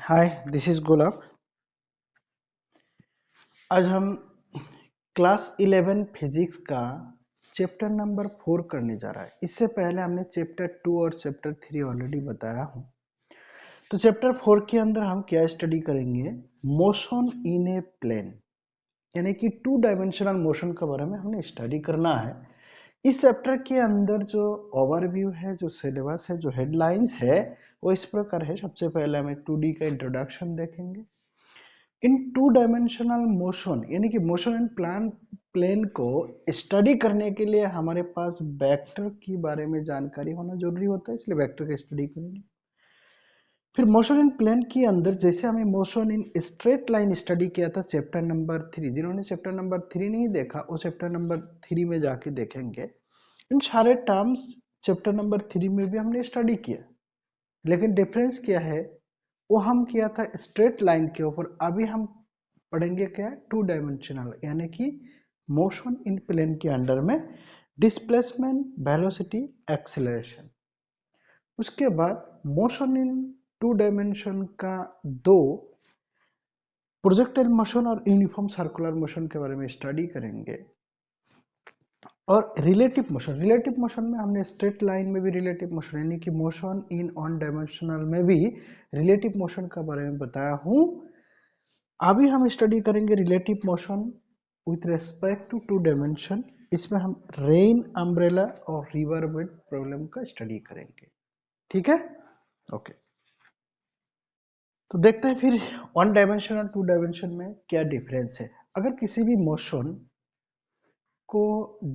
Hi, this is गुलाब। आज हम class 11 physics का चैप्टर नंबर 4 करने जा रहा है। इससे पहले हमने चैप्टर 2 और चैप्टर 3 ऑलरेडी बताया हूँ। तो चैप्टर 4 के अंदर हम क्या स्टडी करेंगे? मोशन इन ए प्लेन, यानी कि 2 डायमेंशनल मोशन के बारे में हमने स्टडी करना है। इस चैप्टर के अंदर जो ओवरव्यू है, जो सिलेबस है, जो हेडलाइंस है, वो इस प्रकार है। सबसे पहले हमें 2D का इंट्रोडक्शन देखेंगे। इन 2 डायमेंशनल मोशन यानी कि मोशन इन प्लेन को स्टडी करने के लिए हमारे पास वेक्टर के बारे में जानकारी होना जरूरी होता है, इसलिए वेक्टर का स्टडी करेंगे। फिर मोशन इन प्लेन के अंदर जैसे हमें motion in straight line study किया था चैप्टर नंबर 3, जिन्होंने चैप्टर नंबर 3 नहीं देखा वो चैप्टर नंबर 3 में जाके देखेंगे। इन सारे टर्म्स चैप्टर नंबर 3 में भी हमने स्टडी किया, लेकिन डिफरेंस क्या है? वो हम किया था स्ट्रेट लाइन के ऊपर, अभी हम पढ़ेंगे क्या? 2 डायमेंशनल, यानी कि मोशन इन प्लेन के अंडर में डिस्प्लेसमेंट, वेलोसिटी, एक्सेलरेशन। उसके बाद मोशन इन 2 डायमेंशन का 2 प्रोजेक्टाइल मोशन और यूनिफॉर्म सर्कुलर मोशन के बारे में स्टडी करेंगे। और रिलेटिव मोशन में हमने स्ट्रेट लाइन में भी रिलेटिव मोशन यानी कि मोशन इन वन डायमेंशनल में भी रिलेटिव मोशन के बारे में बताया हूं। अभी हम स्टडी करेंगे relative motion with respect to 2 dimension. इसमें हम रेन अम्ब्रेला और रिवर बेड प्रॉब्लम का स्टडी करेंगे। ठीक है, ओके। तो देखते हैं फिर 1 डायमेंशन और 2 डायमेंशन में क्या डिफरेंस है। अगर किसी भी मोशन को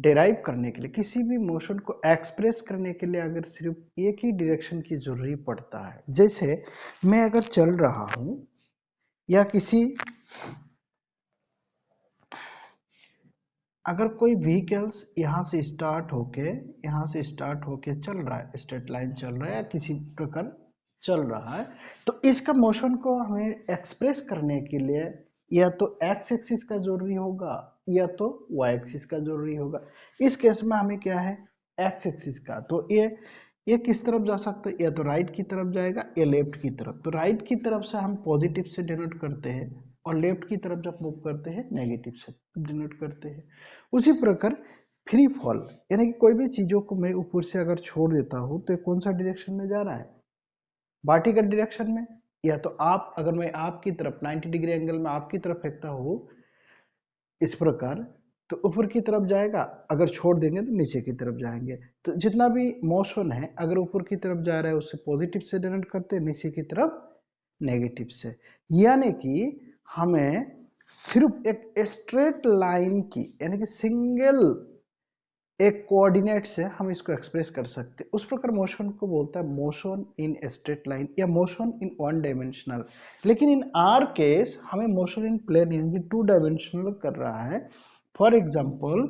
डेराइव करने के लिए, किसी भी मोशन को एक्सप्रेस करने के लिए अगर सिर्फ एक ही डायरेक्शन की जरूरी पड़ता है, जैसे मैं अगर चल रहा हूं या अगर कोई व्हीकल्स यहाँ से स्टार्ट होके चल रहा है, स्ट्रेट लाइन चल रहा है या किसी प्रकार चल रहा है, तो इसका मोशन को हमें एक्सप्रेस करने के लिए या तो एक्स एक्सिस का जरूरी होगा या तो वाई एक्सिस का जरूरी होगा। इस केस में हमें क्या है? एक्स एक्सिस का। तो ये किस तरफ जा सकता है? या तो राइट की तरफ जाएगा या लेफ्ट की तरफ। तो राइट की तरफ से हम पॉजिटिव से डिनोट करते हैं और लेफ्ट की तरफ जब मूव करते हैं नेगेटिव से डिनोट करते हैं। उसी प्रकार फ्री फॉल, यानी कि कोई भी चीजों को मैं ऊपर से अगर छोड़ देता हूं तो कौन सा डायरेक्शन में जा रहा है? वर्टिकल डायरेक्शन में। या तो आप, अगर मैं आपकी तरफ 90 डिग्री एंगल में आपकी तरफ फेंकता हूं इस प्रकार, तो ऊपर की तरफ जाएगा, अगर छोड़ देंगे तो नीचे की तरफ जाएंगे। तो जितना भी मोशन है अगर ऊपर की तरफ जा रहा है उससे पॉजिटिव से डिनोट करते हैं, नीचे की तरफ नेगेटिव से। यानी कि हमें सिर्फ एक स्ट्रेट लाइन की, यानी कि सिंगल एक कोऑर्डिनेट से हम इसको एक्सप्रेस कर सकते हैं। उस प्रकार मोशन को बोलता है मोशन इन स्ट्रेट लाइन या मोशन इन वन डायमेंशनल। लेकिन इन आर केस हमें मोशन इन प्लेन यानी 2 डायमेंशनल कर रहा है। फॉर एग्जांपल,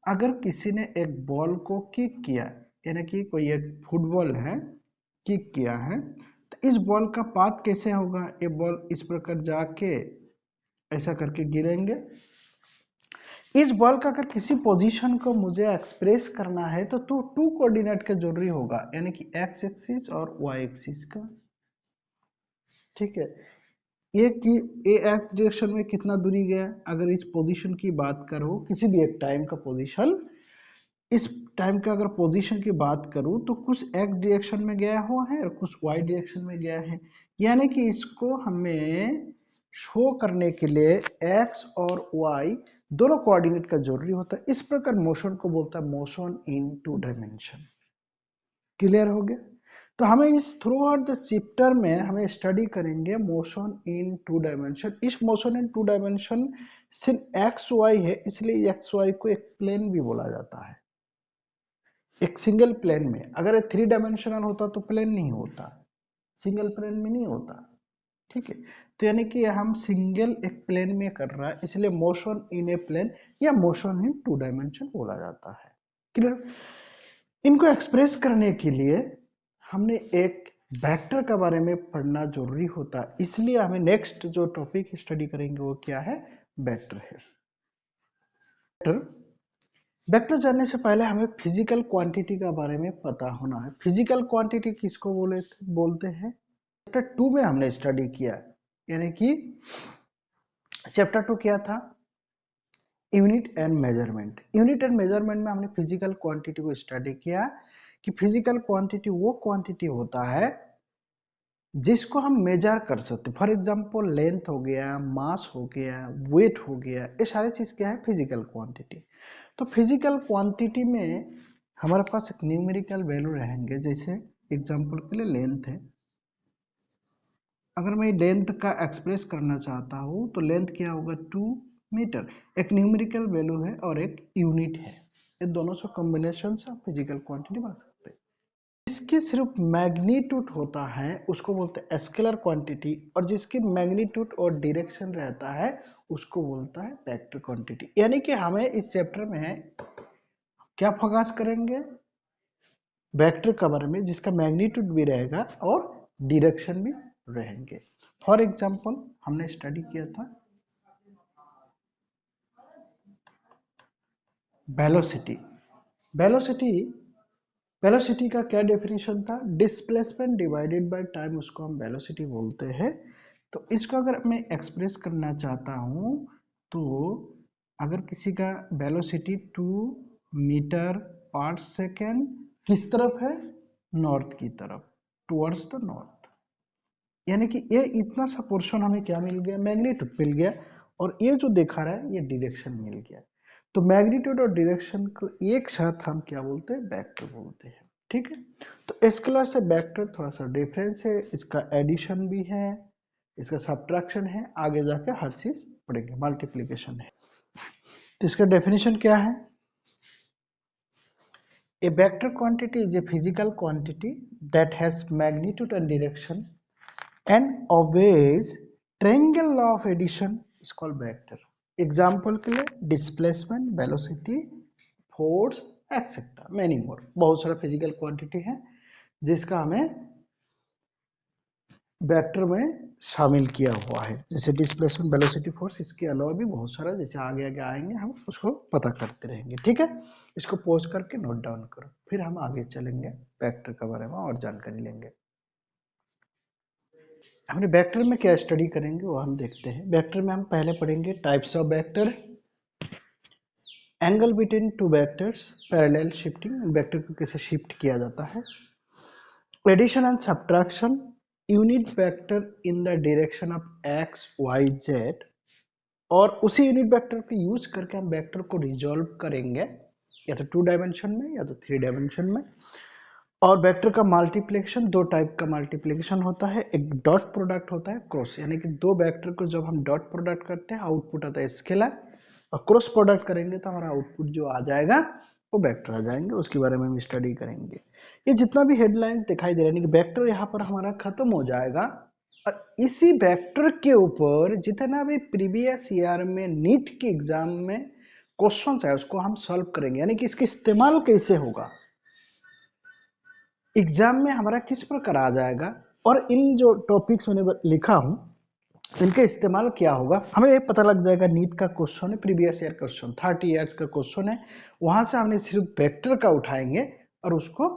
अगर किसी ने एक बॉल को किक किया, यानी कि कोई एक फुटबॉल है, किक किया है, तो इस बॉल का पाथ कैसे होगा? ये बॉल इस प्रकार जाके ऐसा करके गिरेंगे। इस बॉल का अगर किसी पोजीशन को मुझे एक्सप्रेस करना है तो 2 कोऑर्डिनेट का जरूरी होगा, यानी कि एक्स एक्सिस और वाई एक्सिस का। ठीक है, ये कि ए एक्स डायरेक्शन में कितना दूरी गया, अगर इस पोजीशन की बात करो, किसी भी एक टाइम का पोजीशन, इस टाइम का अगर पोजीशन की बात करूं तो कुछ एक्स डायरेक्शन में गया हुआ है और कुछ वाई डायरेक्शन में गया है। यानी कि इसको हमें शो करने के लिए एक्स और वाई दोनों कोऑर्डिनेट का जरूरी होता है। इस प्रकार मोशन को बोलता है मोशन इन 2 डायमेंशन। क्लियर हो गया? तो हमें इस थ्रू आउट द चैप्टर में हमें स्टडी करेंगे मोशन इन 2 डायमेंशन। इस मोशन इन 2 डायमेंशन सिर्फ एक्स वाई है, इसलिए एक्स वाई को एक प्लेन भी बोला जाता है। एक सिंगल प्लेन में, अगर 3 डायमेंशनल होता तो प्लेन नहीं होता, सिंगल प्लेन में नहीं होता। ठीक है, तो यानी कि हम सिंगल एक प्लेन में कर रहा है, इसलिए मोशन इन ए प्लेन या मोशन इन 2 डायमेंशन बोला जाता है। क्लियर? इनको एक्सप्रेस करने के लिए हमने एक वेक्टर के बारे में पढ़ना जरूरी होता है, इसलिए हमें नेक्स्ट जो टॉपिक स्टडी करेंगे वो क्या है? वेक्टर है। वेक्टर जानने से पहले हमें फिजिकल क्वांटिटी के बारे में पता होना है। फिजिकल क्वांटिटी किसको बोलते हैं? चैप्टर 2 में हमने स्टडी किया है। यानी कि चैप्टर 2 क्या था, unit and measurement. Unit and measurement में हमने फिजिकल क्वांटिटी को स्टडी किया कि फिजिकल क्वांटिटी वो क्वांटिटी होता है जिसको हम मेजर कर सकते। फॉर एग्जांपल लेंथ हो गया, मास हो गया, वेट हो गया, ये सारी चीज क्या है, फिजिकल क्वांटिटी। तो फिजिकल क्वांटिटी में हमारे पास एक न्यूमेरिकल वैल्यू रहेंगे, जैसे एग्जांपल के लिए लेंथ है। अगर मैं लेंथ का एक्सप्रेस करना चाहता हूँ तो लेंथ क्या होगा, 2 मीटर। एक न्यूमेरिकल वैल्यू है और एक यूनिट है, ये दोनों से कॉम्बिनेशन से आप फिजिकल क्वांटिटी बना सकते हैं। जिसकी सिर्फ मैग्नीट्यूड होता है उसको बोलते हैं स्केलर क्वांटिटी, और जिसकी मैग्नीट्यूड और डायरेक्शन रहता है उसको बोलता है वेक्टर क्वांटिटी। यानी कि हमें इस चैप्टर में क्या फोकस करेंगे, वेक्टर के बारे में जिसका मैग्नीट्यूड भी रहेगा और डायरेक्शन भी रहेंगे। फॉर एग्जांपल हमने स्टडी किया था वेलोसिटी। वेलोसिटी वेलोसिटी का क्या डेफिनेशन था, डिस्प्लेसमेंट डिवाइडेड बाय टाइम, उसको हम वेलोसिटी बोलते हैं। तो इसको अगर मैं एक्सप्रेस करना चाहता हूँ तो अगर किसी का वेलोसिटी 2 मीटर पर सेकेंड किस तरफ है, नॉर्थ की तरफ, टुवर्ड्स द नॉर्थ, यानी कि ये इतना सा पोर्शन हमें क्या मिल गया, मैग्नीट्यूड मिल गया, और ये जो दिखा रहा है ये डायरेक्शन मिल गया। तो मैग्नीट्यूड और डायरेक्शन को एक साथ हम क्या बोलते हैं, वेक्टर बोलते हैं। ठीक है, तो स्केलर से वेक्टर थोड़ा सा डिफरेंस है, इसका एडिशन भी है, इसका सब्ट्रैक्शन है, आगे जाके हर चीज पढ़ेंगे, मल्टीप्लीकेशन है। तो इसका डेफिनेशन क्या है, a vector quantity is a physical quantity that has magnitude and direction and obeys triangle law of addition is called vector. Example के लिए displacement, velocity, force, etcetera, many more, बहुत सारा फिजिकल क्वांटिटी है जिसका हमें vector में शामिल किया हुआ है, जैसे डिस्प्लेसमेंट, वेलोसिटी, फोर्स। इसके अलावा भी बहुत सारा, जैसे आगे आगे आएंगे हम उसको पता करते रहेंगे। ठीक है, इसको पॉज करके नोट डाउन करो, फिर हम आगे चलेंगे वेक्टर के बारे में और जानकारी लेंगे। हमने वेक्टर में क्या स्टडी करेंगे वो हम देखते हैं। वेक्टर में हम पहले पढ़ेंगे types of vector, angle between two vectors, parallel shifting, vector को कैसे शिफ्ट किया जाता है, addition and subtraction, unit vector in the direction of X Y Z, और उसी यूनिट वेक्टर को यूज करके हम वेक्टर को रिजॉल्व करेंगे, या तो 2 डायमेंशन में या तो 3 डायमेंशन में। और वेक्टर का मल्टीप्लिकेशन, 2 टाइप का मल्टीप्लिकेशन होता है, एक डॉट प्रोडक्ट होता है, क्रॉस, यानी कि 2 वेक्टर को जब हम डॉट प्रोडक्ट करते हैं आउटपुट आता है स्केलर, और क्रॉस प्रोडक्ट करेंगे तो हमारा आउटपुट जो आ जाएगा वो वेक्टर आ जाएंगे, उसके बारे में हम स्टडी करेंगे। ये जितना भी हेडलाइंस दिखाई दे रहा है कि वेक्टर यहाँ पर हमारा खत्म हो जाएगा, और इसी वेक्टर के ऊपर जितना भी प्रीवियस ईयर में नीट के एग्जाम में क्वेश्चन है उसको हम सॉल्व करेंगे, यानी कि इसका इस्तेमाल कैसे होगा एग्जाम में हमारा, किस प्रकार आ जाएगा, और इन जो टॉपिक्स मैंने लिखा हूं इनका इस्तेमाल क्या होगा, हमें ये पता लग जाएगा। नीट का क्वेश्चन है, प्रीवियस ईयर क्वेश्चन, 30 ईयर्स का क्वेश्चन है, वहां से हमने सिर्फ वेक्टर का उठाएंगे और उसको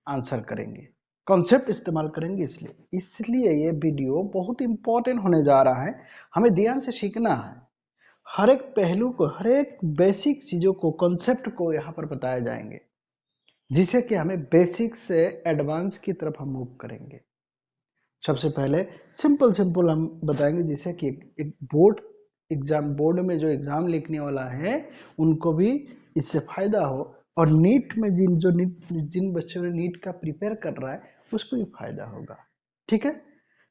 आंसर करेंगे, कॉन्सेप्ट इस्तेमाल करेंगे। इसलिए ये वीडियो बहुत इंपॉर्टेंट होने जा रहा है, हमें ध्यान से सीखना है, हर एक पहलू को, हर एक बेसिक चीजों को, कॉन्सेप्ट को यहाँ पर बताए जाएंगे, जिससे कि हमें बेसिक से एडवांस की तरफ हम मूव करेंगे। सबसे पहले सिंपल हम बताएंगे, जिससे कि एक बोर्ड एग्जाम, बोर्ड में जो एग्जाम लिखने वाला है उनको भी इससे फायदा हो, और नीट में जिन बच्चों ने नीट का प्रिपेयर कर रहा है उसको भी फायदा होगा। ठीक है,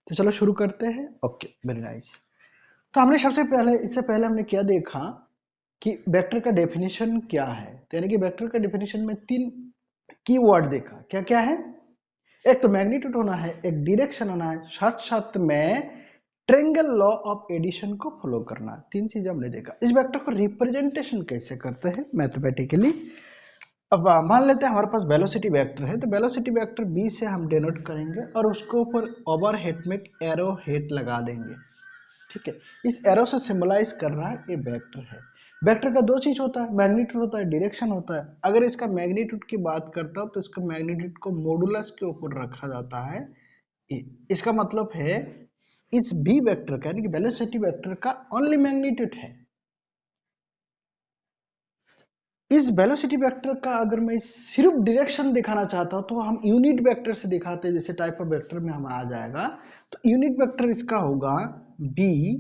तो चलो शुरू करते हैं। Okay, very nice. तो हमने सबसे पहले, इससे पहले हमने क्या देखा कि वेक्टर का डेफिनेशन क्या है, तो यानी कि वेक्टर का डेफिनेशन में 3 कीवर्ड देखा, क्या क्या है, एक तो मैग्नीट्यूड होना है, एक डायरेक्शन होना है, साथ साथ में ट्रायंगल लॉ ऑफ एडिशन को फॉलो करना है। 3 चीज हमने देखा। इस वेक्टर को रिप्रेजेंटेशन कैसे करते हैं मैथमेटिकली, अब मान लेते हैं हमारे पास वेलोसिटी वेक्टर है, तो वेलोसिटी वेक्टर बी से हम डिनोट करेंगे और उसके ऊपर ओवरहेड में एरो हेड लगा देंगे। ठीक है, इस एरो से सिंबलाइज कर रहा है ये वेक्टर है। वेक्टर का 2 चीज होता है, मैग्नीट्यूड होता है, डायरेक्शन होता है। अगर इसका मैग्नीट्यूड की बात करता हूं तो इसका मैग्नीट्यूड को मॉडुलस के ऊपर रखा जाता है। इसका मतलब है इस बी वेक्टर का यानी कि वेलोसिटी वेक्टर का ओनली मैग्नीट्यूड है। इस वेलोसिटी वेक्टर का अगर मैं सिर्फ डायरेक्शन दिखाना चाहता हूं तो हम यूनिट वेक्टर से दिखाते हैं, जैसे टाइप ऑफ वेक्टर में हम आ जाएगा। तो यूनिट वेक्टर इसका होगा बी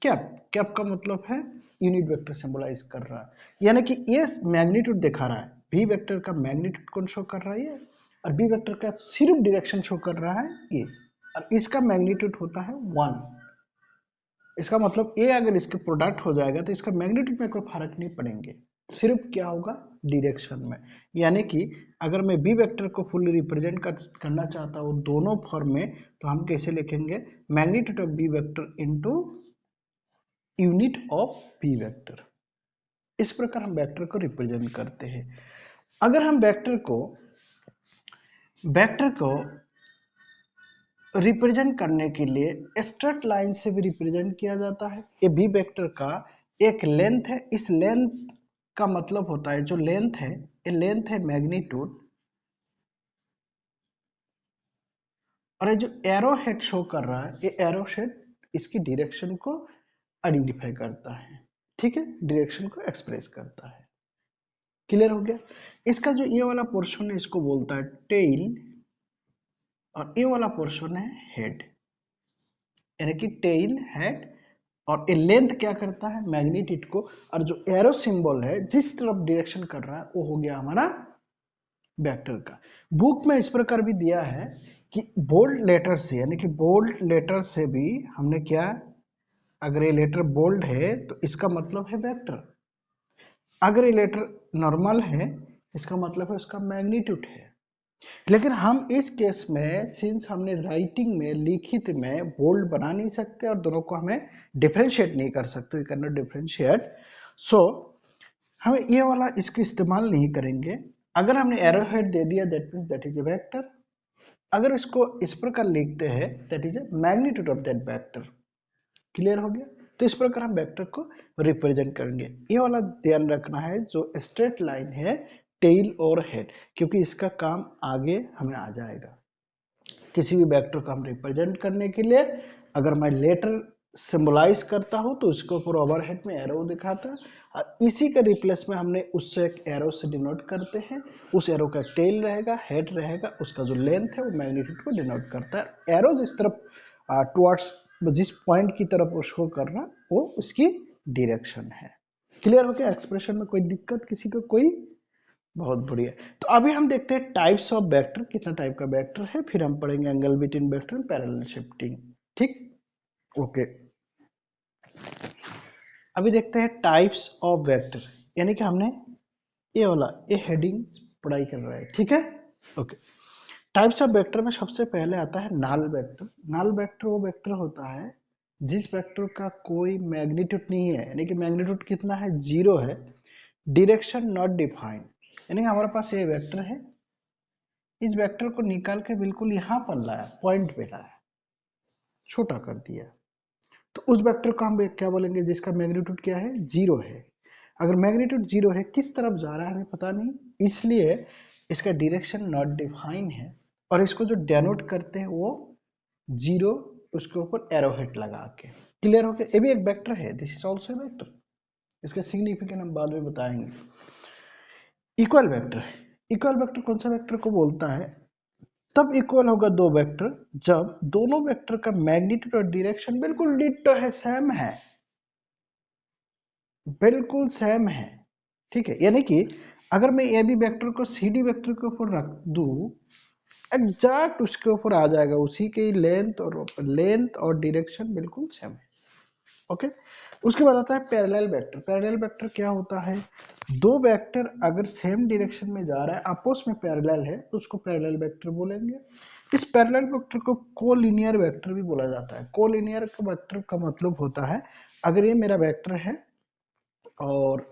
कैप। कैप का मतलब है यूनिट वेक्टर सिंबलाइज कर रहा है, यानी कि ये मैग्नीट्यूड दिखा रहा है। बी वेक्टर का मैग्नीट्यूड कौन शो कर रहा है ये, और बी वेक्टर का सिर्फ डायरेक्शन शो कर रहा है ये, और इसका मैग्नीट्यूड होता है 1। इसका मतलब ए अगर इसके प्रोडक्ट हो जाएगा तो इसका मैग्नीट्यूड में कोई फर्क नहीं पड़ेंगे, सिर्फ क्या होगा डायरेक्शन में। यानी कि अगर मैं बी वेक्टर को फुल्ली रिप्रेजेंट करना चाहता हूँ दोनों फॉर्म में, तो हम कैसे लिखेंगे, magnitude of B vector into unit of B vector. इस प्रकार हम वेक्टर को रिप्रेजेंट करते हैं। अगर हम वेक्टर को रिप्रेजेंट करने के लिए स्ट्रेट लाइन से भी रिप्रेजेंट किया जाता है। ये बी वेक्टर का एक लेंथ है, इस लेंथ का मतलब होता है, जो लेंथ है ये लेंथ है मैग्नीट्यूड, और ये जो एरो हेड शो कर रहा है ये एरो हेड इसकी डायरेक्शन को आइडेंटिफाई करता है, ठीक है, डायरेक्शन को एक्सप्रेस करता है। क्लियर हो गया। इसका जो ये वाला पोर्शन है इसको बोलता है टेल, और ये वाला पोर्शन है हेड, यानी कि टेल हेड। और ये लेंथ क्या करता है, मैग्नीट्यूड को, और जो एरो सिंबल है जिस तरफ डायरेक्शन कर रहा है वो हो गया हमारा वेक्टर का। बुक में इस प्रकार भी दिया है कि बोल्ड लेटर से, यानी कि बोल्ड लेटर से भी हमने क्या, अगर ये लेटर बोल्ड है तो इसका मतलब है वेक्टर, अगर ये लेटर नॉर्मल है इसका मतलब है उसका मैग्नीट्यूड है। लेकिन हम इस केस में सिंस हमने राइटिंग में, लिखित में बोल्ड बना नहीं सकते और दोनों को हमें डिफरेंशिएट नहीं कर सकते, वी कैन नॉट डिफरेंशिएट, सो हम ये वाला इसका इस्तेमाल नहीं करेंगे। अगर हमने एरो हेड दे दिया that means that is a vector, अगर इसको इस प्रकार लिखते हैं that is a magnitude of that vector. Clear हो गया। तो इस प्रकार हम वेक्टर को रिप्रेजेंट करेंगे। ये वाला ध्यान रखना है, जो स्ट्रेट लाइन है टेल और हेड, क्योंकि इसका काम आगे हमें आ जाएगा। किसी भी वेक्टर को हम रिप्रेजेंट करने के लिए अगर मैं लेटर सिंबलाइज करता हूं तो उसके ऊपर ओवरहेड में एरो दिखाता है, और इसी के रिप्लेस में हमने उससे एक एरो से डिनोट करते हैं। उस एरो का टेल रहेगा, हेड रहेगा, उसका जो लेंथ है वो मैग्नीट्यूड को डिनोट करता है। एरोज इस तरफ टुवर्ड्स जिस पॉइंट की तरफ वो शो कर रहा वो उसकी डायरेक्शन है। क्लियर हो गया। एक्सप्रेशन में कोई दिक्कत किसी को, कोई, बहुत बढ़िया। तो अभी हम देखते हैं टाइप्स ऑफ वेक्टर, कितना टाइप का वेक्टर है, फिर हम पढ़ेंगे angle between vector and parallel shifting, ठीक, ओके। अभी देखते हैं टाइप्स ऑफ वेक्टर, यानी कि हमने ये वाला ये हेडिंग पढ़ाई कर रहा है, ठीक है, ओके। टाइप्स ऑफ वेक्टर में सबसे पहले आता है नल वेक्टर। नल वेक्टर वो वेक्टर होता है जिस वेक्टर का कोई मैग्नीट्यूड नहीं है, यानी कि मैग्नीट्यूड कितना है, 0 है, डायरेक्शन नॉट डिफाइंड, यानी कि हमारे पास ये वेक्टर है, इस वेक्टर को निकाल के बिल्कुल यहाँ पर लाया, पॉइंट पे लाया, छोटा कर दिया, तो उस वेक्टर को हम क्या बोलेंगे, जिसका मैग्नीट्यूड क्या है, 0 है। अगर मैग्नीट्यूड 0 है, किस तरफ जा रहा है हमें पता नहीं, इसलिए इसका डायरेक्शन नॉट डिफाइन है, और इसको जो डेनोट करते हैं वो 0, उसके ऊपर एरो हेड लगा के। क्लियर हो गया। ये भी एक वेक्टर है, this is also a vector, इसका सिग्निफिकेंट हम बाद में बताएंगे। इक्वल वेक्टर, इक्वल वेक्टर कौन सा वेक्टर को बोलता है, तब इक्वल होगा दो वेक्टर जब दोनों वेक्टर का मैग्नीट्यूड और डायरेक्शन बिल्कुल डिट्टो है, सेम है, बिल्कुल सेम है, ठीक है। यानी कि अगर मैं ए बी वेक्टर को सी डी वेक्टर के ऊपर रख दूं, एग्जैक्ट उसके ऊपर आ जाएगा, उसी के लेंथ और डायरेक्शन बिल्कुल सेम है, ओके। उसके बाद आता है पैरेलल वेक्टर। पैरेलल वेक्टर क्या होता है, दो वेक्टर अगर सेम डायरेक्शन में जा रहा है, आपस में पैरेलल है, तो उसको पैरेलल वेक्टर बोलेंगे। इस पैरेलल वेक्टर को कोलिनियर वेक्टर भी बोला जाता है। कोलिनियर वेक्टर का मतलब होता है, अगर ये मेरा वेक्टर है और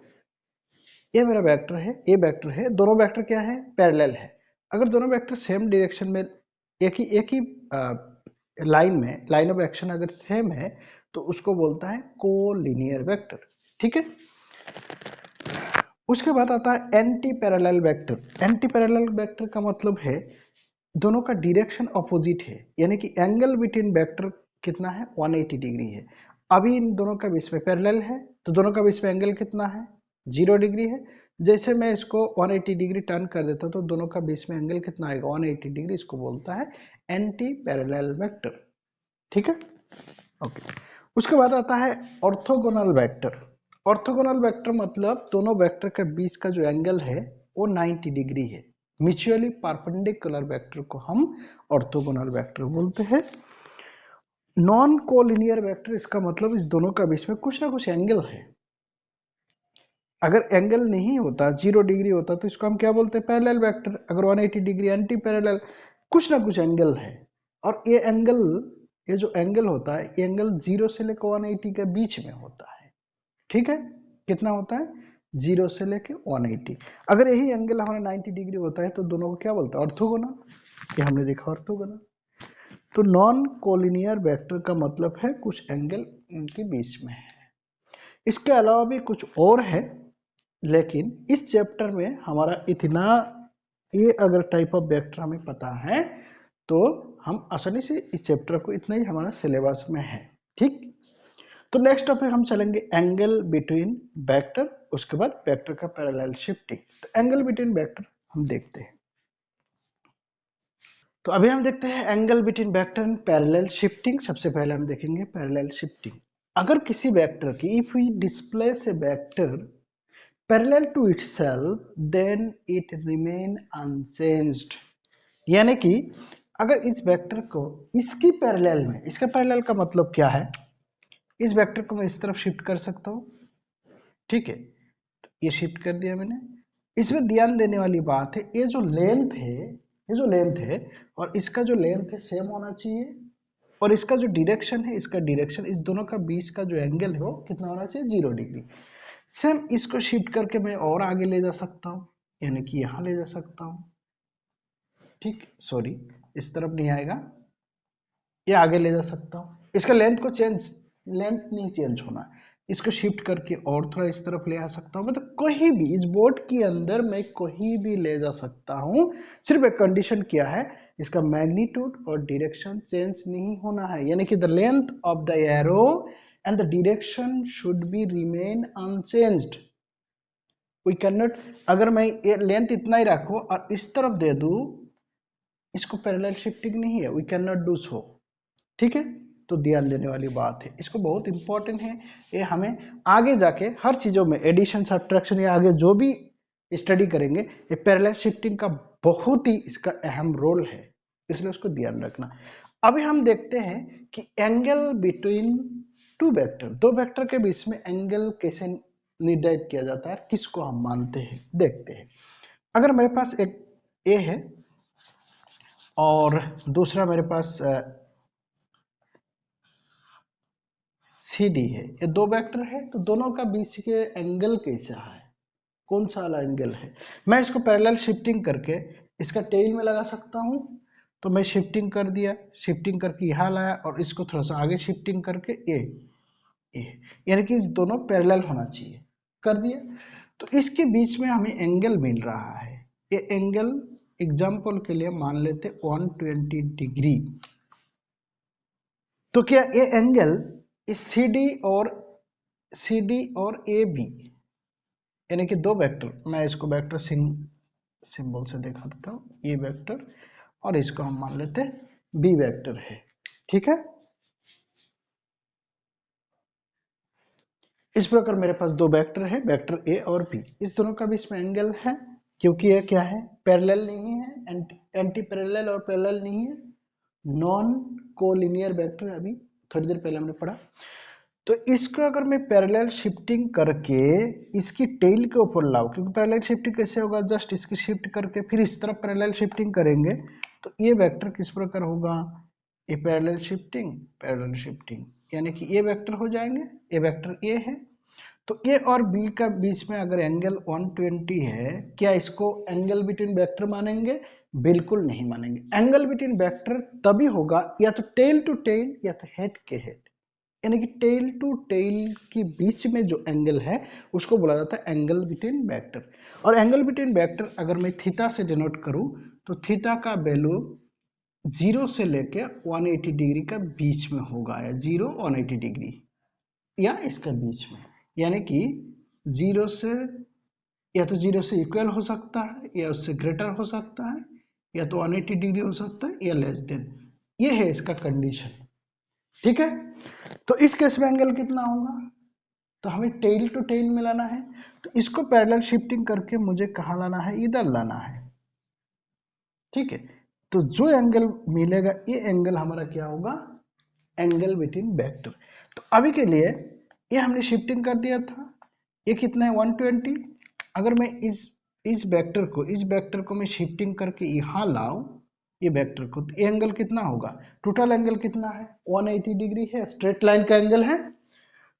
ये मेरा वेक्टर है, ये वेक्टर है, दोनों वेक्टर क्या है, पैरेलल है। अगर दोनों वेक्टर सेम डायरेक्शन में एक ही लाइन ऑफ एक्शन अगर सेम है तो उसको बोलता है कोलिनियर वेक्टर, ठीक है। उसके बाद आता है anti parallel vector. Anti parallel vector का मतलब है दोनों का डायरेक्शन ऑपोजिट है, यानी कि एंगल बिटवीन वेक्टर कितना है 180 डिग्री है। अभी इन दोनों का बीच में पैरेलल है तो दोनों का बीच में एंगल कितना है 0 डिग्री है। जैसे मैं इसको 180 डिग्री टर्न कर देता हूँ तो दोनों का बीच में एंगल कितना आएगा 180 डिग्री। इसको बोलता है एंटी पैरेलल वेक्टर। ठीक है, ओके। उसके बाद आता है ऑर्थोगोनल वेक्टर। ऑर्थोगोनल वेक्टर मतलब दोनों वेक्टर के बीच का जो एंगल है वो 90 डिग्री है। म्यूचुअली परपेंडिकुलर वेक्टर को हम ऑर्थोगोनल वेक्टर बोलते हैं। नॉन कोलिनियर वेक्टर इसका मतलब इस दोनों का बीच में कुछ ना कुछ एंगल है। अगर एंगल नहीं होता 0 डिग्री होता तो इसको हम क्या बोलते हैं पैरेलल वेक्टर। अगर 180 डिग्री एंटी पैरेलल, कुछ ना कुछ एंगल है। और ये एंगल, ये जो एंगल होता है ये एंगल 0 से लेकर 180 के बीच में होता है। ठीक है, कितना होता है 0 से लेकर 180। अगर यही एंगल हमारा 90 डिग्री होता है तो दोनों को क्या बोलते हैं ऑर्थोगोनल। ये हमने देखा ऑर्थोगोनल। तो नॉन कोलिनियर वेक्टर का मतलब है कुछ एंगल इनके बीच में है। इसके अलावा भी कुछ और है लेकिन इस चैप्टर में हमारा इतना, ये अगर टाइप ऑफ वेक्टर हमें पता है तो हम आसानी से इस चैप्टर को, इतना ही हमारा सिलेबस में है। ठीक, तो नेक्स्ट टॉपिक हम चलेंगे एंगल बिटवीन वेक्टर, उसके बाद वेक्टर का पैरेलल शिफ्टिंग। तो एंगल बिटवीन वेक्टर हम देखते हैं। तो अभी हम देखते हैं angle between vector and parallel shifting. सबसे पहले हम देखेंगे पैरेलल शिफ्टिंग। अगर किसी वेक्टर की, if we displace a vector parallel to itself then it remain unchanged. यानी कि अगर इस वेक्टर को इसकी पैरेलल में, इसका पैरेलल का मतलब क्या है, इस वेक्टर को मैं इस तरफ शिफ्ट कर सकता हूं। ठीक है, ये शिफ्ट कर दिया मैंने। इसमें ध्यान देने वाली बात है ये जो लेंथ है, ये जो लेंथ है और इसका जो लेंथ है सेम होना चाहिए। और इसका जो डायरेक्शन है, इसका डायरेक्शन, इस दोनों का बीच का जो एंगल है वो कितना होना चाहिए 0 डिग्री। सेम इसको शिफ्ट करके मैं और आगे ले जा सकता हूँ, यानी कि यहाँ ले जा सकता हूँ। ठीक, सॉरी इस तरफ नहीं आएगा, ये आगे ले जा सकता हूँ। इसका लेंथ को चेंज, लेंथ नहीं चेंज होना, इसको शिफ्ट करके और थोड़ा इस तरफ ले आ सकता हूँ। मतलब कोई भी इस बोर्ड के अंदर मैं कोई भी ले जा सकता हूँ। सिर्फ एक कंडीशन क्या है, इसका मैग्नीट्यूड और डायरेक्शन चेंज नहीं होना है। यानी कि the length of the arrow and the direction should be remain unchanged. We can not, अगर मैं ये लेंथ इतना ही रखूं और इस तरफ दे दूं, इसको पैरेलल शिफ्टिंग नहीं है, we can not do so. ठीक है, तो ध्यान देने वाली बात है, इसको बहुत इंपॉर्टेंट है। ये हमें आगे जाके हर चीजों में एडिशन सब्ट्रैक्शन या आगे जो भी स्टडी करेंगे, ये पैरेलल शिफ्टिंग का बहुत ही इसका अहम रोल है, इसलिए उसको ध्यान रखना। अभी हम देखते हैं कि एंगल बिटवीन टू वेक्टर, दो वेक्टर के बीच में एंगल कैसे निर्धारित किया जाता है, किसको हम मानते हैं, देखते हैं। अगर मेरे पास एक ए है और दूसरा मेरे पास सी डी है, ये दो वेक्टर है, तो दोनों का बीच के एंगल कैसा है, कौन सा वाला एंगल है। मैं इसको पैरेलल शिफ्टिंग करके इसका टेल में लगा सकता हूं। तो मैं शिफ्टिंग कर दिया, शिफ्टिंग करके यहाँ लाया और इसको थोड़ा सा आगे शिफ्टिंग करके ए, यानी कि इस दोनों पैरेलल होना चाहिए, कर दिया। तो इसके बीच में हमें एंगल मिल रहा है। ये एंगल एग्जाम्पल के लिए मान लेते 120 डिग्री। तो क्या ये एंगल इस सी डी और ए बी, यानी कि दो वेक्टर, मैं इसको वेक्टर सिंबल से दिखा देता हूँ, ये वेक्टर और इसको हम मान लेते हैं बी वेक्टर है। ठीक है, इस प्रकार मेरे पास दो वेक्टर है, वेक्टर ए और बी, इस दोनों का बीच में एंगल है। क्योंकि ये क्या है, पैरेलल नहीं है, एंटी पैरेलल और पैरेलल नहीं है, नॉन कोलिनियर वेक्टर, अभी थोड़ी देर पहले हमने पढ़ा। तो इसको अगर मैं पैरेलल शिफ्टिंग करके इसकी टेल के ऊपर लाऊं, क्योंकि पैरेलल शिफ्टिंग कैसे होगा, जस्ट इसकी शिफ्ट करके फिर इस तरफ पैरेलल शिफ्टिंग करेंगे, तो ये वेक्टर किस प्रकार होगा, ये पैरेलल शिफ्टिंग, यानी कि ये वेक्टर हो जाएंगे, ये वेक्टर ए है। तो ए और बी का बीच में अगर एंगल 120 है, क्या इसको एंगल बिटवीन वेक्टर मानेंगे, बिल्कुल नहीं मानेंगे। एंगल बिटवीन वेक्टर तभी होगा या तो टेल टू टेल या तो हेड के हेड, यानी कि टेल टू टेल के बीच में जो एंगल है उसको बोला जाता है एंगल बिटवीन वेक्टर। और एंगल बिटवीन वेक्टर अगर मैं थीटा से डिनोट करूं तो थीटा का वैल्यू 0 से लेके 180 डिग्री का बीच में होगा, या 0 180 डिग्री या इसका बीच में, यानी कि 0 से, या तो 0 से इक्वल हो सकता है या उससे ग्रेटर हो सकता है, या तो 180 डिग्री हो सकता है या लेस देन। ये है इसका कंडीशन। ठीक है, तो इस केस में एंगल कितना होगा, तो हमें टेल टू टेल मिलाना है, तो इसको पैरेलल शिफ्टिंग करके मुझे कहाँ लाना है, इधर लाना है। ठीक है, तो जो एंगल मिलेगा ये एंगल हमारा क्या होगा, एंगल बिटवीन वेक्टर। तो अभी के लिए ये हमने शिफ्टिंग कर दिया था, ये कितना है 120। अगर मैं इस वेक्टर को मैं शिफ्टिंग करके यहाँ लाऊं ये वेक्टर को, तो ये एंगल कितना होगा, टोटल एंगल कितना है 180 डिग्री है, स्ट्रेट लाइन का एंगल है।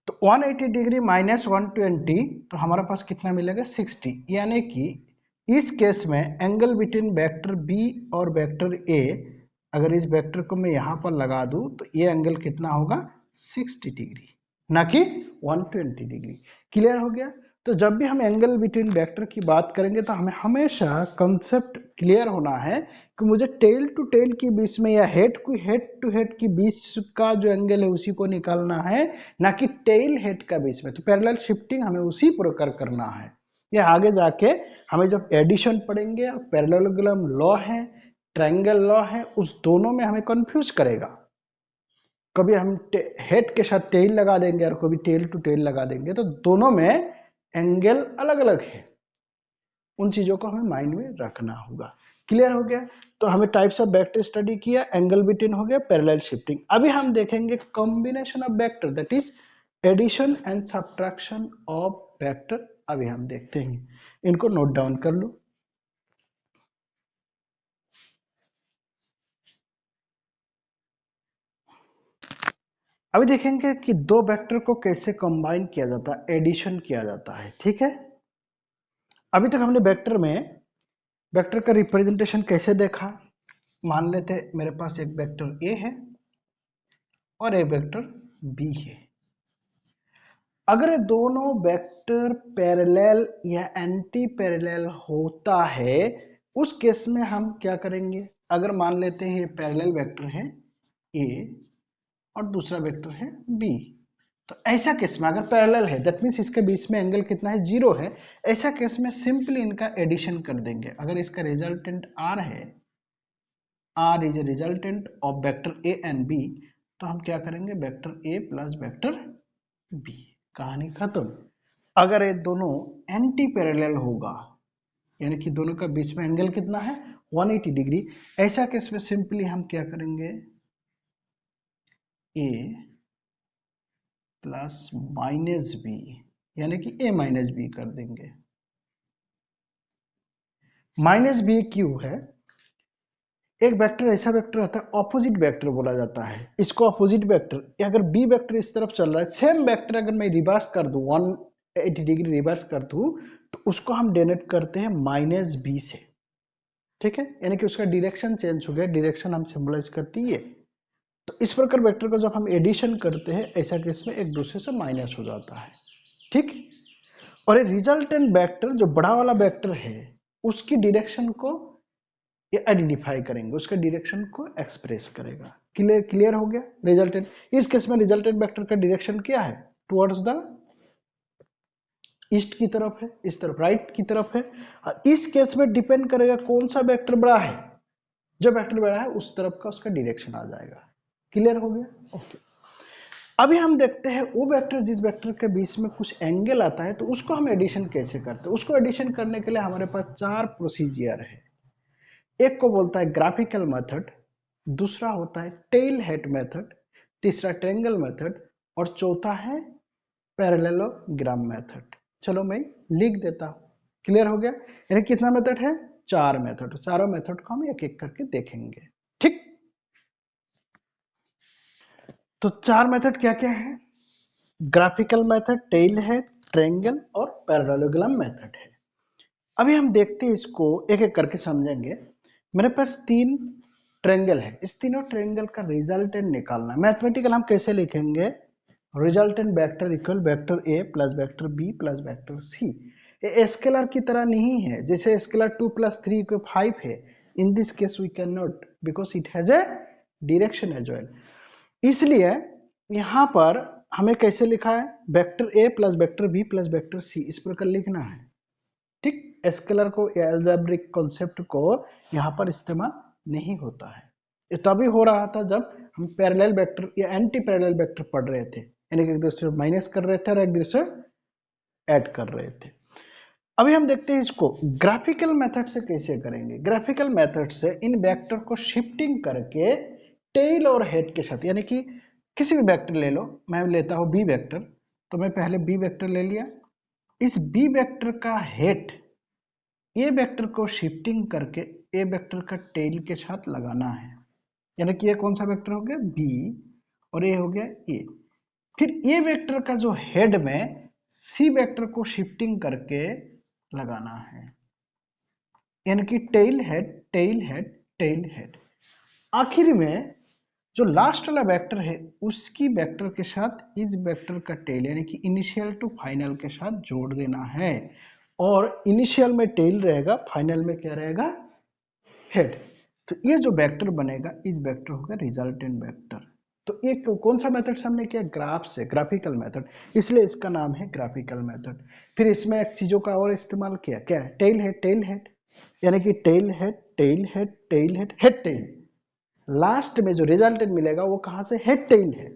तो 180 डिग्री माइनस 120, तो हमारे पास कितना मिलेगा 60, यानी कि इस केस में एंगल बिटवीन वेक्टर बी और वेक्टर ए, अगर इस वेक्टर को मैं यहाँ पर लगा दूं तो ये एंगल कितना होगा 60 डिग्री, ना कि 120 डिग्री। क्लियर हो गया। तो जब भी हम एंगल बिटवीन वेक्टर की बात करेंगे तो हमें हमेशा कंसेप्ट क्लियर होना है कि मुझे टेल टू टेल के बीच में या हेड टू हेड के बीच का जो एंगल है उसी को निकालना है, ना कि टेल हेड का बीच में। तो पैरेलल शिफ्टिंग हमें उसी प्रकार करना है। ये आगे जाके हमें जब एडिशन पढ़ेंगे, पैरेललोग्राम लॉ है, ट्रायंगल लॉ है, उस दोनों में हमें कंफ्यूज करेगा। कभी हम हेड के साथ टेल लगा देंगे और कभी टेल टू टेल लगा देंगे, तो दोनों में एंगल अलग अलग है। उन चीजों को हमें माइंड में रखना होगा। क्लियर हो गया। तो हमें टाइप्स ऑफ वेक्टर स्टडी किया, एंगल बिटवीन हो गया, पैरेलल शिफ्टिंग। अभी हम देखेंगे combination of vector, that is addition and subtraction of vector. अभी हम देखते हैं, इनको नोट डाउन कर लो। अभी देखेंगे कि दो वेक्टर को कैसे कंबाइन किया जाता है, एडिशन किया जाता है। ठीक है, अभी तक हमने वेक्टर का रिप्रेजेंटेशन कैसे देखा। मान लेते मेरे पास एक वेक्टर ए है और एक वेक्टर बी है। अगर ये दोनों वेक्टर पैरेलल या एंटी पैरेलल होता है, उस केस में हम क्या करेंगे, अगर मान लेते हैं ये पैरेलल वेक्टर है ए और दूसरा वेक्टर है बी, तो ऐसा केस में अगर पैरेलल है, दैट मीन्स इसके बीच में एंगल कितना है 0 है, ऐसा केस में सिंपली इनका एडिशन कर देंगे। अगर इसका रिजल्टेंट आर है, R is a resultant of vector A and B, तो हम क्या करेंगे, vector A plus vector B, कहानी खत्म। अगर ये दोनों एंटी पैरेलल होगा, यानी कि दोनों का बीच में एंगल कितना है 180 डिग्री, ऐसा केस में सिंपली हम क्या करेंगे, ए प्लस माइनस बी, यानी कि ए माइनस बी कर देंगे। माइनस बी क्यों है, एक वेक्टर ऐसा वेक्टर होता है ऑपोजिट वेक्टर बोला जाता है इसको, ऑपोजिट वेक्टर। अगर बी वेक्टर इस तरफ चल रहा है, सेम वेक्टर अगर मैं रिवर्स कर दूं 180 डिग्री रिवर्स कर दूं, तो उसको हम डेनोट करते हैं माइनस बी से। ठीक है, यानी कि उसका डायरेक्शन चेंज हो गया, डायरेक्शन हम सिंबलाइज करते हैं ये। तो इस प्रकार वेक्टर को जब हम एडिशन करते हैं, ऐसा केस में एक दूसरे से माइनस हो जाता है। ठीक, और ये रिजल्टेंट वेक्टर जो बड़ा वाला वेक्टर है उसकी डायरेक्शन को ये आइडेंटिफाई करेंगे, उसके डायरेक्शन को एक्सप्रेस करेगा। क्लियर हो गया। रिजल्टेंट, इस केस में रिजल्टेंट वेक्टर का डायरेक्शन क्या है, टुवर्ड्स द ईस्ट की तरफ है, इस तरफ राइट की तरफ है। और इस केस में डिपेंड करेगा कौन सा वेक्टर बड़ा है, जो वेक्टर बड़ा है उस तरफ का उसका डायरेक्शन आ जाएगा। क्लियर हो गया। ओके, अभी हम देखते हैं वो वेक्टर जिस वेक्टर के बीच में कुछ एंगल आता है, तो उसको हम एडिशन कैसे करते हैं। उसको एडिशन करने के लिए हमारे पास 4 प्रोसीजर है। एक को बोलता है ग्राफिकल मेथड, दूसरा होता है टेल हेड मेथड, तीसरा ट्रायंगल मेथड, और चौथा है पैरेललोग्राम मेथड। चलो मैं लिख देता हूं। क्लियर हो गया। यानी कितना मेथड है, 4 मेथड। चारों मेथड को हम एक एक करके देखेंगे। ठीक, तो 4 मेथड क्या क्या है, graphical method, tail head, triangle और पैरेललोग्राम मेथड है। अभी हम देखते हैं इसको एक एक करके समझेंगे। मेरे पास 3 ट्रायंगल है, इस तीनों ट्रायंगल का रिजल्टेंट निकालना है। मैथमेटिकल हम कैसे लिखेंगे, resultant vector equal vector A plus vector B plus vector C. ये स्केलर की तरह नहीं है, जैसे स्केलर 2 + 3 = 5 है, In this case we cannot because it has a direction as well. इसलिए यहाँ पर हमें कैसे लिखा है, vector A plus vector B plus vector C इस प्रकार लिखना है। ठीक, स्केलर को या अलजेब्रिक कॉन्सेप्ट को यहाँ पर इस्तेमाल नहीं होता है। ये तभी हो रहा था जब हम पैरेलल वेक्टर या एंटी पैरेलल वेक्टर पढ़ रहे थे, यानी कि एक दूसरे को माइनस कर रहे थे और एक दूसरे ऐड कर रहे थे। अभी हम देखते हैं इसको ग्राफिकल मेथड से कैसे करेंगे। ग्राफिकल मेथड से इन वेक्टर को शिफ्टिंग करके टेल और हेड के साथ, यानी कि किसी भी वेक्टर ले लो, मैं लेता हूं बी वेक्टर, तो मैं पहले बी वेक्टर ले लिया, इस बी वेक्टर का हेड ए वेक्टर को शिफ्टिंग करके ए वेक्टर का टेल के साथ लगाना है, यानी कि ये कौन सा वेक्टर हो गया बी और ये हो गया ए। फिर ए वेक्टर का जो हेड में सी वेक्टर को शिफ्टिंग करके लगाना है, यानी कि tell head tail head tail head. आखिर में जो लास्ट वाला वेक्टर है उसकी वेक्टर के साथ इस वेक्टर का टेल, यानी कि इनिशियल टू फाइनल के साथ जोड़ देना है, और इनिशियल में टेल रहेगा, फाइनल में क्या रहेगा हेड। तो ये जो वेक्टर बनेगा इस वेक्टर होगा रिजल्टेंट वेक्टर। तो एक कौन सा मेथड से हमने किया, ग्राफ से, ग्राफिकल मेथड, इसलिए इसका नाम है ग्राफिकल मेथड। फिर इसमें एक चीजों का और इस्तेमाल किया, क्या है टेल हेड, यानी कि tell head tail head tail head head tell, last में जो रिजल्टेंट मिलेगा वो कहां से हेड टेल है,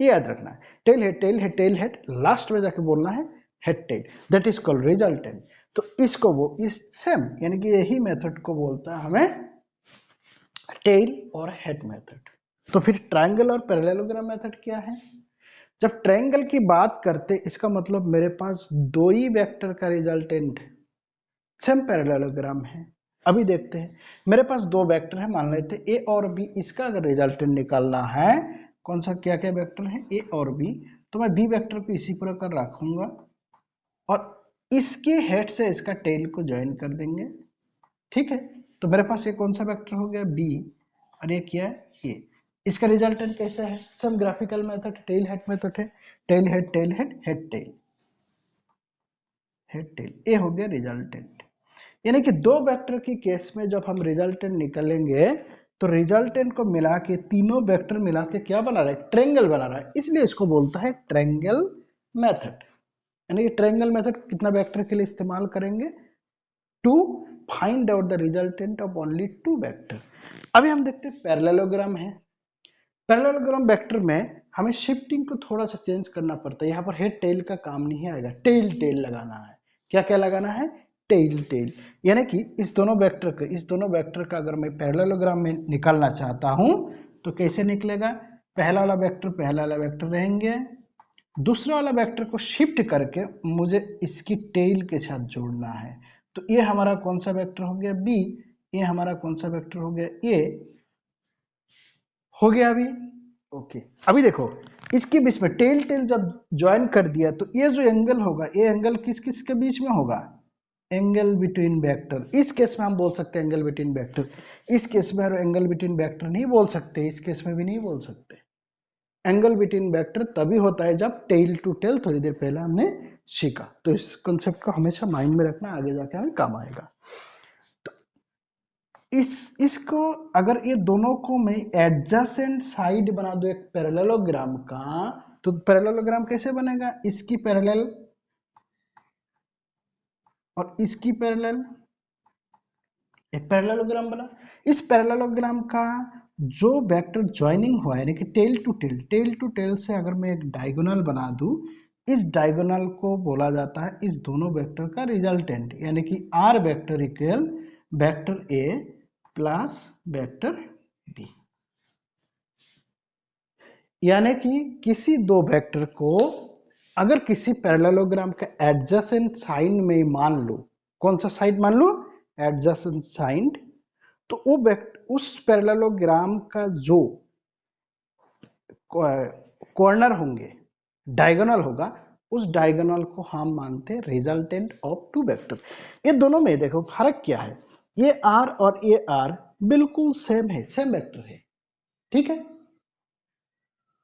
ये याद रखना है। Tail head tail head tail head, last में जाके बोलना है head tail, that is called resultant. तो इसको वो इस सेम, यानी कि यही मेथड को बोलता है हमें टेल और हेड मेथड। तो फिर ट्रायंगल और पैरेललोग्राम मेथड क्या है। जब ट्रायंगल की बात करते इसका मतलब मेरे पास दो ही वेक्टर का रिजल्टेंट सेम पैरेललोग्राम है। अभी देखते हैं, मेरे पास दो वेक्टर है, मान लेते ए और बी, इसका अगर रिजल्टेंट निकालना है, कौन सा क्या क्या वेक्टर है ए और बी, तो मैं बी वेक्टर को इसी प्रकार रखूंगा और इसके हेड से इसका टेल को ज्वाइन कर देंगे। ठीक है, तो मेरे पास ये कौन सा वेक्टर हो गया बी और ये क्या है ये। इसका रिजल्टेंट कैसा है, some graphical method tail head method है, tail head tail head head tail head tail, ये हो गया रिजल्टेंट। यानी कि दो वेक्टर की केस में जब हम रिजल्टेंट निकालेंगे तो रिजल्टेंट को मिला के तीनों वेक्टर मिला के क्या बना रहा है, ट्रायंगल बना रहा है, इसलिए इसको बोलता है ट्रायंगल मेथड। यानी कि ट्रायंगल मेथड कितना वेक्टर के लिए इस्तेमाल करेंगे, to find out the resultant of only two vector. अभी हम देखते हैं पैरेललोग्राम है। पैरेललोग्राम वेक्टर में हमें शिफ्टिंग को थोड़ा सा चेंज करना पड़ता है, यहाँ पर हेड टेल का काम नहीं आएगा, टेल टेल लगाना है। क्या क्या लगाना है, टेल टेल, यानी कि इस दोनों वेक्टर का अगर मैं पैरेललोग्राम में निकालना चाहता हूं तो कैसे निकलेगा, पहला वाला वेक्टर रहेंगे, दूसरा वाला वेक्टर को शिफ्ट करके मुझे इसकी टेल के साथ जोड़ना है। तो ये हमारा कौन सा वेक्टर हो गया बी, ये हमारा कौन सा वेक्टर हो गया ए, हो गया अभी। ओके, अभी देखो इसके बीच में टेल टेल जब ज्वाइन कर दिया तो ये जो एंगल होगा, ये एंगल किस किस के बीच में होगा, एंगल बिटवीन वेक्टर। इस केस में हम बोल सकते हैं एंगल बिटवीन वेक्टर, इस केस में एंगल बिटवीन वेक्टर नहीं बोल सकते, इस केस में भी नहीं बोल सकते। एंगल बिटवीन वेक्टर तभी होता है जब टेल टू टेल, थोड़ी देर पहले हमने सीखा, तो इस कॉन्सेप्ट को हमेशा माइंड में रखना, आगे जाके हमें काम आएगा। तो इसको अगर ये दोनों को मैं एडजेसेंट साइड बना दूं एक पैरेललोग्राम का, तो पैरेललोग्राम कैसे बनेगा, इसकी पैरेलल और इसकी पैरेलल, एक पैरेललोग्राम बना। इस पैरेललोग्राम का जो वेक्टर ज्वाइनिंग हुआ है, यानी कि टेल टू टेल से अगर मैं एक डायगोनल बना दूं, इस डायगोनल को बोला जाता है इस दोनों वेक्टर का रिजल्टेंट, यानी कि R vector equal vector A plus vector B. यानी कि किसी दो वेक्टर को अगर किसी पैरेललोग्राम का एडजेसेंट साइन में मान लो, कौन सा साइड मान लो, एडजेसेंट साइड, तो वो उस पैरेललोग्राम का जो कॉर्नर होंगे, डायगोनल होगा, उस डायगोनल को हम मानते हैं रिजल्टेंट ऑफ टू वेक्टर। ये दोनों में देखो फर्क क्या है, ये आर और ये आर बिल्कुल सेम है, सेम वेक्टर है। ठीक है,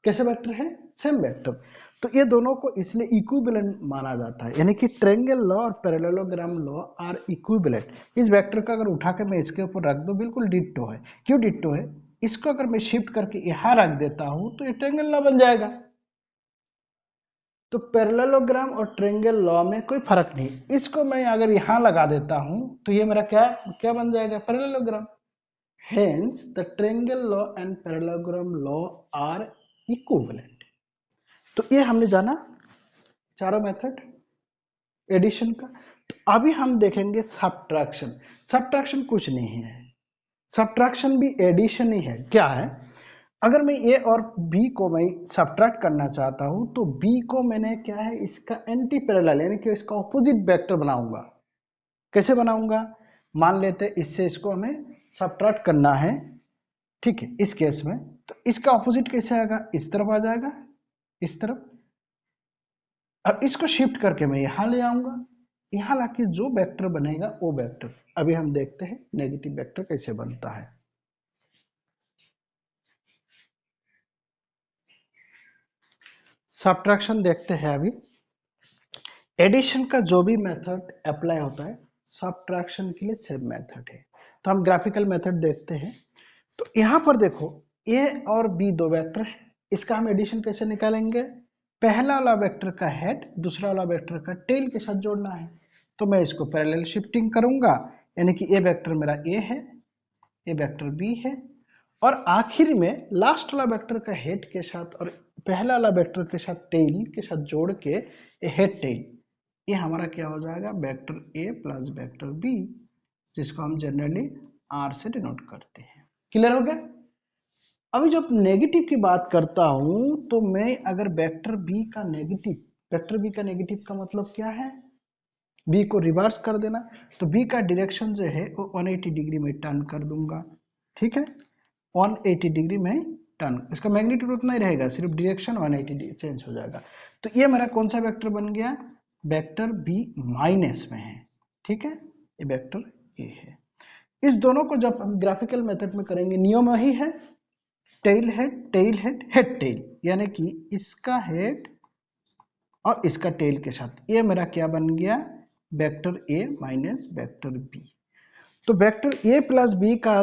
कैसे वेक्टर है, सेम वेक्टर। तो ये दोनों को इसलिए इक्विवेलेंट माना जाता है, यानी कि ट्रायंगल लॉ और पैरेललोग्राम लॉ आर इक्विवेलेंट। इस वेक्टर का अगर उठा के मैं इसके ऊपर रख दूं, बिल्कुल डिट्टो है। क्यों डिट्टो है? इसको अगर मैं शिफ्ट करके यहाँ रख देता हूं तो ये ट्रायंगल लॉ बन जाएगा। तो पैरेललोग्राम और ट्रायंगल लॉ में कोई फर्क नहीं। इसको मैं अगर यहाँ लगा देता हूं तो ये मेरा क्या क्या बन जाएगा? Parallelogram. Hence the triangle law and parallelogram law are equivalent. तो ये हमने जाना चारों मेथड एडिशन का। तो अभी हम देखेंगे सब्ट्रैक्शन। सब्ट्रैक्शन कुछ नहीं है, सब्ट्रैक्शन भी एडिशन ही है। क्या है? अगर मैं ए और बी को मैं सब्ट्रैक्ट करना चाहता हूं तो बी को मैंने क्या है, इसका एंटी पैरेलल यानी कि इसका ऑपोजिट वेक्टर बनाऊंगा। कैसे बनाऊंगा? मान लेते इससे इसको हमें सब्ट्रैक्ट करना है, ठीक है। इस केस में तो इसका ऑपोजिट कैसे आएगा? इस तरफ आ जाएगा, इस तरफ। अब इसको शिफ्ट करके मैं यहां ले आऊंगा, यहां लाके जो वेक्टर बनेगा वो वेक्टर। अभी हम देखते हैं नेगेटिव वेक्टर कैसे बनता है। सब्ट्रैक्शन देखते हैं अभी। एडिशन का जो भी मेथड अप्लाई होता है सब्ट्रैक्शन के लिए सेम मेथड है। तो हम ग्राफिकल मेथड देखते हैं। तो यहां पर देखो ए और बी दो वेक्टर है, इसका हम एडिशन कैसे निकालेंगे? पहला वाला वेक्टर का हेड दूसरा वाला वेक्टर का टेल के साथ जोड़ना है। तो मैं इसको पैरेलल शिफ्टिंग करूंगा, यानी कि ए वेक्टर मेरा ए है, ए वेक्टर बी है, और आखिर में लास्ट वाला वेक्टर का हेड के साथ और पहला वाला वेक्टर के साथ टेल के साथ जोड़ के हेड टेल, ये हमारा क्या हो जाएगा? Vector A plus vector B, जिसको हम जनरली आर से डिनोट करते हैं। क्लियर हो गया? अभी जब नेगेटिव की बात करता हूं तो मैं अगर वेक्टर बी का नेगेटिव, वेक्टर बी का नेगेटिव का मतलब क्या है? बी को रिवर्स कर देना। तो बी का डायरेक्शन जो है वो 180 डिग्री में टर्न कर दूंगा, ठीक है। 180 डिग्री में टर्न, इसका मैग्नीट्यूड उतना ही रहेगा, सिर्फ डायरेक्शन 180 डिग्री चेंज हो जाएगा। तो ये मेरा कौन सा वेक्टर बन गया? वेक्टर बी माइनस में है, ठीक है। ये वेक्टर ए है। इस दोनों को जब हम ग्राफिकल मेथड में करेंगे नियम वही है, tail head tail head head tell, यानी कि इसका हेड और इसका टेल के साथ ये मेरा क्या बन गया? Vector A minus vector B. तो वेक्टर ए प्लस बी का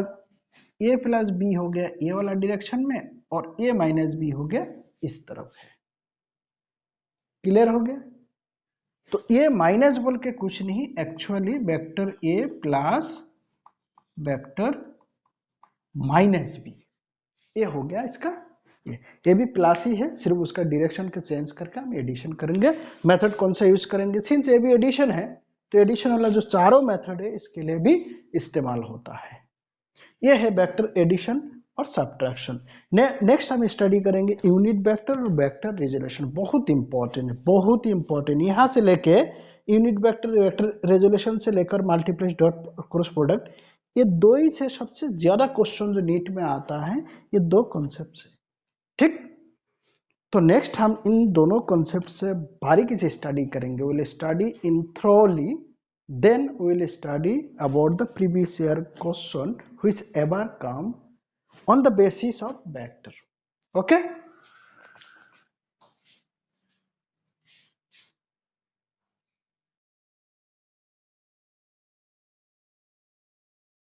ए प्लस बी हो गया ए वाला डायरेक्शन में, और ए माइनस बी हो गया इस तरफ है। क्लियर हो गया? तो ए माइनस बोल के कुछ नहीं, actually vector A plus vector minus B, ये हो गया इसका। ये भी प्लस ही है, सिर्फ उसका डायरेक्शन के चेंज करके हम एडिशन करेंगे। मेथड कौन सा यूज करेंगे? सिंस ये भी एडिशन है तो एडिशन वाला जो चारों मेथड है इसके लिए भी इस्तेमाल होता है। ये है वेक्टर एडिशन और सब्ट्रैक्शन। नेक्स्ट हम स्टडी करेंगे यूनिट वेक्टर और वेक्टर रेजोल्यूशन। बहुत इंपॉर्टेंट है, बहुत ही इंपॉर्टेंट। यहाँ से लेके यूनिट वेक्टर, वेक्टर रेजोल्यूशन से लेकर मल्टीप्लाई डॉट क्रॉस प्रोडक्ट, ये दो ही से सबसे ज्यादा क्वेश्चन जो नीट में आता है, ये दो कॉन्सेप्ट है, ठीक। तो नेक्स्ट हम इन दोनों कॉन्सेप्ट से बारीकी से स्टडी करेंगे। Will study in thoroughly, then will study about the previous year question whichever come on the basis of vector. Okay.